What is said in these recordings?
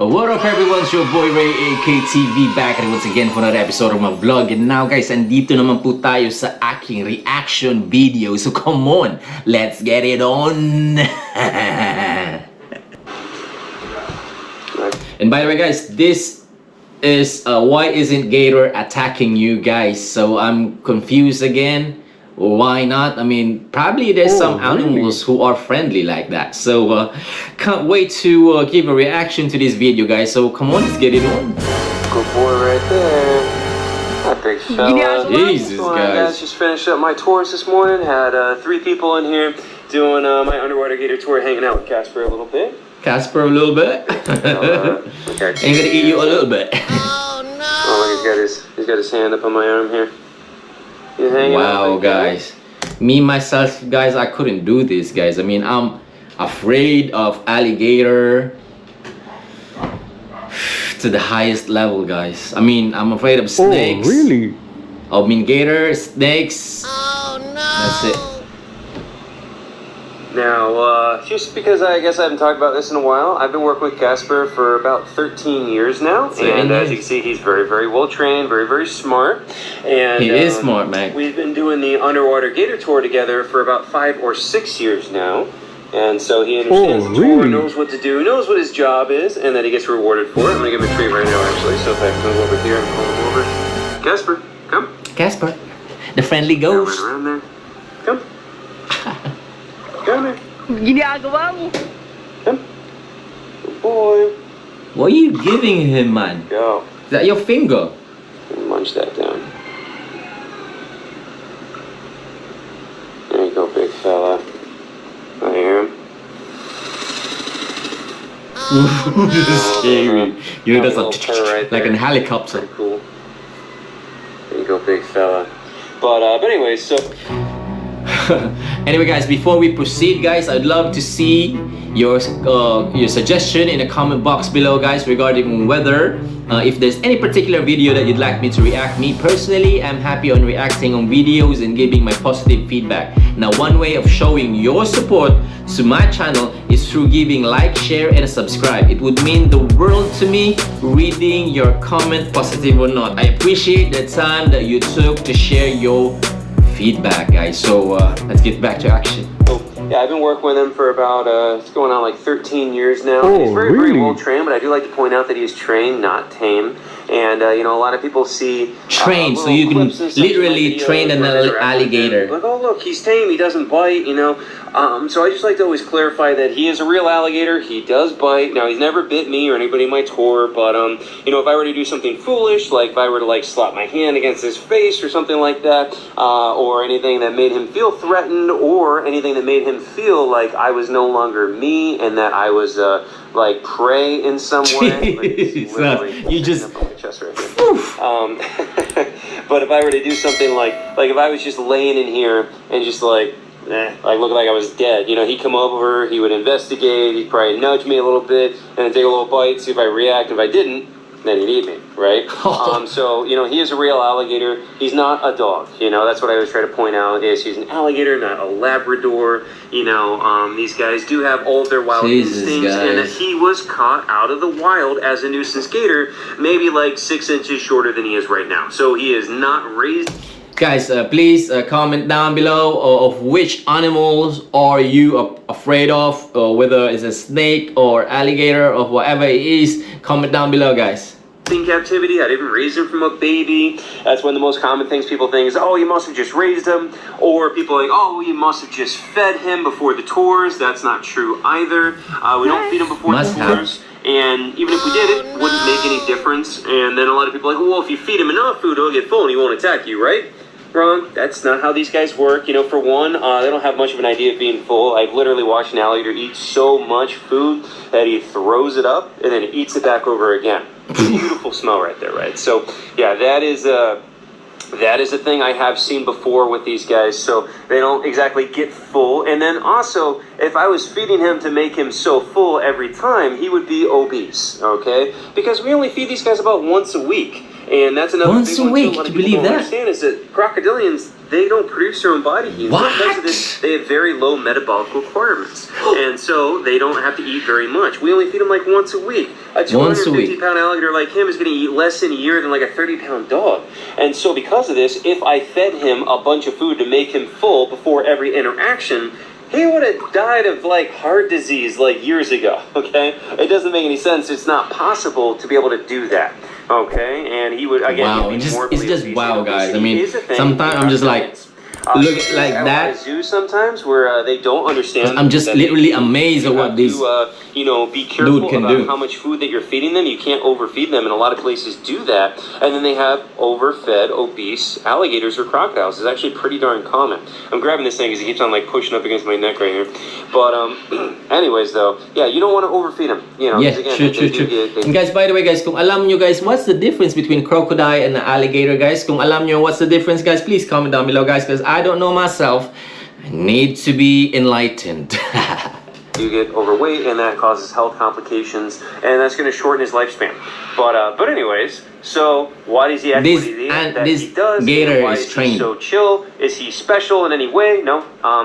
What up everyone, it's your boy Ray AKTV back and once again for another episode of my vlog. And now guys, andito naman po tayo sa aking reaction video. So come on, let's get it on! And by the way guys, this is why isn't Gator attacking you guys? So I'm confused again. Why not? I mean, probably there's some animals who are friendly like that. So can't wait to give a reaction to this video guys. So come on, let's get it on. Good boy right there. That big fella. Jesus guys. Just finished up my tours this morning. Had 3 people in here doing my underwater gator tour, hanging out with Casper a little bit. Casper a little bit. Okay. And gonna eat you a little bit. Oh no. Oh, he's got his hand up on my arm here. He's hanging out wow guys. Me myself guys, I couldn't do this guys. I mean, I'm afraid of alligator to the highest level guys. I mean, I'm afraid of snakes. Oh really? I mean gator, snakes. Oh no. That's it. Now, just because I guess I haven't talked about this in a while, I've been working with Casper for about 13 years now, and as you can see, he's very, very well trained, very, very smart. And he is smart, man. We've been doing the underwater gator tour together for about 5 or 6 years now, and so he understands the tour, knows what to do, knows what his job is, and that he gets rewarded for it. I'm gonna give him a treat right now, actually. So if I come over here and pull him over, Casper, come. Casper, the friendly ghost. Right around there. Come. Come here. Ginagawa mo. Come. Good boy. What are you giving him, man? Go. Is that your finger? Munch that down. There you go, big fella. I hear him. This is scary. You know, that's right like there. a helicopter. Pretty cool. There you go, big fella. But anyways, so. Anyway guys, before we proceed guys, I'd love to see your suggestion in the comment box below guys regarding whether if there's any particular video that you'd like me to react. Me personally, I'm happy on reacting on videos and giving my positive feedback. Now one way of showing your support to my channel is through giving like, share and subscribe. It would mean the world to me reading your comment, positive or not. I appreciate the time that you took to share your feedback guys. So let's get back to action. Yeah, I've been working with him for about it's going on like 13 years now. Oh, he's very really? very well trained, but I do like to point out that he is trained, not tame. And you know, a lot of people see trained, so you can literally train an alligator. Like, oh look, he's tame, he doesn't bite, you know. So I just like to always clarify that he is a real alligator. He does bite. Now he's never bit me or anybody in my tour, but you know, if I were to do something foolish, like if I were to like slap my hand against his face or something like that, or anything that made him feel threatened, or anything that made him feel like I was no longer me and that I was like prey in some way. Like, you just chest right here. But if I were to do something like if I was just laying in here and just like looking like I was dead, you know, he'd come over, he would investigate, he'd probably nudge me a little bit and take a little bite, see if I react. If I didn't, then he'd eat me, right? So, you know, he is a real alligator. He's not a dog, you know, that's what I always try to point out, is he's an alligator, not a Labrador. You know, these guys do have all of their wild instincts, and that he was caught out of the wild as a nuisance gator, maybe like 6 inches shorter than he is right now. So he is not raised. Guys, please comment down below of which animals are you afraid of, or whether it's a snake or alligator or whatever it is. Comment down below guys. In captivity, I didn't raise him from a baby. That's one of the most common things people think is, oh, you must have just raised him. Or people are like, oh, you must have just fed him before the tours. That's not true either. We don't feed him before the tours. And even if we did, it wouldn't make any difference. And then a lot of people are like, well, if you feed him enough food, he'll get full and he won't attack you, right? Wrong. That's not how these guys work. You know, for one, they don't have much of an idea of being full. I've literally watched an alligator eat so much food that he throws it up and then eats it back over again. Beautiful smell right there, right? So, yeah, that is a thing I have seen before with these guys. So they don't exactly get full. And then also, if I was feeding him to make him so full every time, he would be obese, okay? Because we only feed these guys about once a week. And that's another once big a week, one too. A lot of do you people believe don't that? understand is that crocodilians, they don't produce their own body heat. What? Because of this, they have very low metabolic requirements. And so they don't have to eat very much. We only feed them like once a week. A 250-pound alligator like him is going to eat less in a year than like a 30-pound dog. And so because of this, if I fed him a bunch of food to make him full before every interaction, he would have died of like heart disease like years ago, okay? It doesn't make any sense. It's not possible to be able to do that, okay? And he would, again, wow, he'd be it's just wow, guys. I mean, is a thing. sometimes I'm just like, look like that. Zoos sometimes where they don't understand. I'm just that literally amazed at what these be careful dude can about do. how much food that you're feeding them. You can't overfeed them, and a lot of places do that. And then they have overfed, obese alligators or crocodiles. It's actually pretty darn common. I'm grabbing this thing because it keeps on like pushing up against my neck right here. But anyways, though, yeah, you don't want to overfeed them. You know, yeah, again, true. And guys, by the way, guys, kung alam nyo guys, what's the difference between crocodile and alligator, guys? Kung alam nyo what's the difference, guys, please comment down below, guys, because I don't know myself. I need to be enlightened. You get overweight, and that causes health complications, and that's going to shorten his lifespan. But anyways, so why does he act This- what he, and that this he does? gator Why is he trained. so chill? Is he special in any way? No.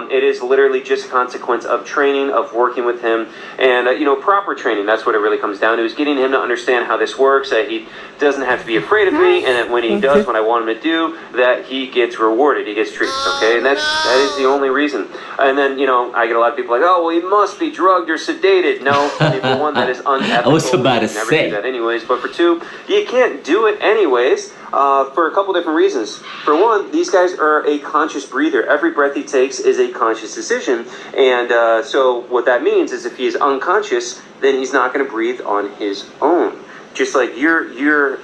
It is literally just a consequence of training, of working with him, and proper training. That's what it really comes down to, is getting him to understand how this works, that he doesn't have to be afraid of me, and that when he does what I want him to do, that he gets rewarded, he gets treats, okay? And that is the only reason. And then, I get a lot of people like, oh, well, he must be drugged or sedated. No, for one, that is unethical. I was about to You never say. do that anyways. But for two, you can't do it anyways for a couple different reasons. For one, these guys are a conscious breather. Every breath he takes is a conscious decision. And so what that means is if he is unconscious, then he's not going to breathe on his own. Just like you're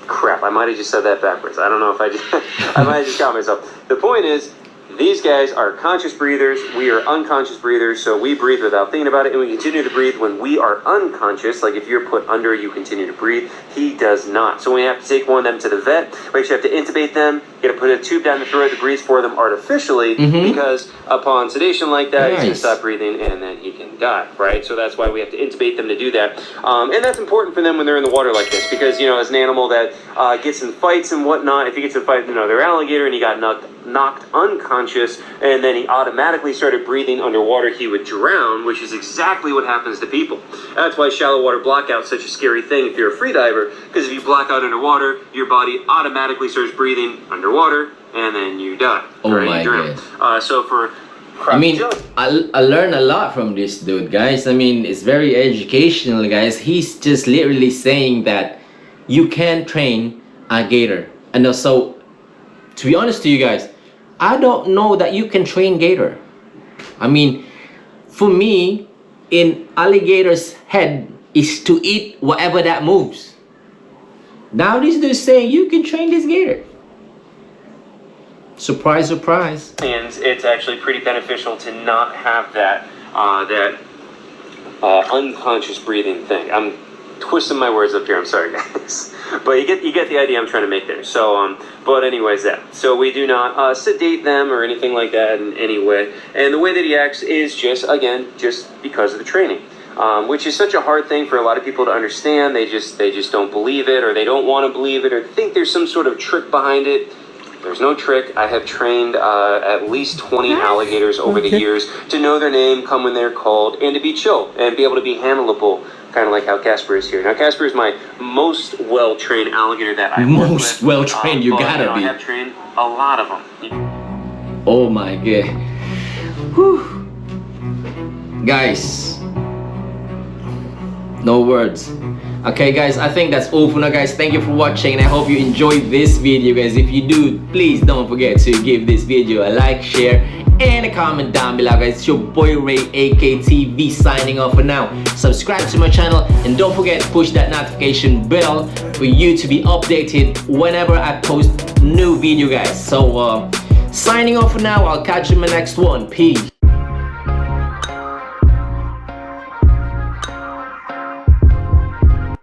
crap, I might have just said that backwards. I don't know if I just I might have just got myself. The point is, these guys are conscious breathers. We are unconscious breathers, so we breathe without thinking about it, and we continue to breathe when we are unconscious. Like if you're put under, you continue to breathe. He does not. So when you have to take one of them to the vet, we actually have to intubate them. You got to put a tube down the throat to breathe for them artificially, because upon sedation like that, he's going to stop breathing, and then he can die, right? So that's why we have to intubate them to do that. And that's important for them when they're in the water like this, because, as an animal that gets in fights and whatnot, if he gets in a fight with another alligator and he got knocked unconscious, and then he automatically started breathing underwater, he would drown, which is exactly what happens to people. That's why shallow water blackout is such a scary thing if you're a free diver, because if you black out underwater, your body automatically starts breathing underwater, and then you die. Oh right? my You drown. So for I mean, I learned a lot from this dude, guys. I mean, it's very educational, guys. He's just literally saying that you can train a gator. And so, to be honest to you guys, I don't know that you can train gator. I mean, for me, in alligator's head is to eat whatever that moves. Now this dude's saying you can train this gator. Surprise, surprise. And it's actually pretty beneficial to not have that unconscious breathing thing. I'm twisting my words up here. I'm sorry, guys, but you get the idea I'm trying to make there. So, but anyways, so we do not sedate them or anything like that in any way. And the way that he acts is just because of the training. Which is such a hard thing for a lot of people to understand. They just don't believe it, or they don't want to believe it, or think there's some sort of trick behind it. There's no trick. I have trained at least 20 alligators over the years to know their name, come when they're called, and to be chill and be able to be handleable, kind of like how Casper is here. Now, Casper is my most well-trained alligator that I've worked with. Most well-trained, you gotta be. I have trained a lot of them. Oh my god. Whew. Guys, no words. Okay guys, I think that's all for now, guys. Thank you for watching, and I hope you enjoyed this video, guys. If you do, please don't forget to give this video a like, share, and a comment down below, guys. It's your boy Ray AKTV signing off for now. Subscribe to my channel, and don't forget to push that notification bell for you to be updated whenever I post new video, guys. So signing off for now. I'll catch you in my next one. Peace.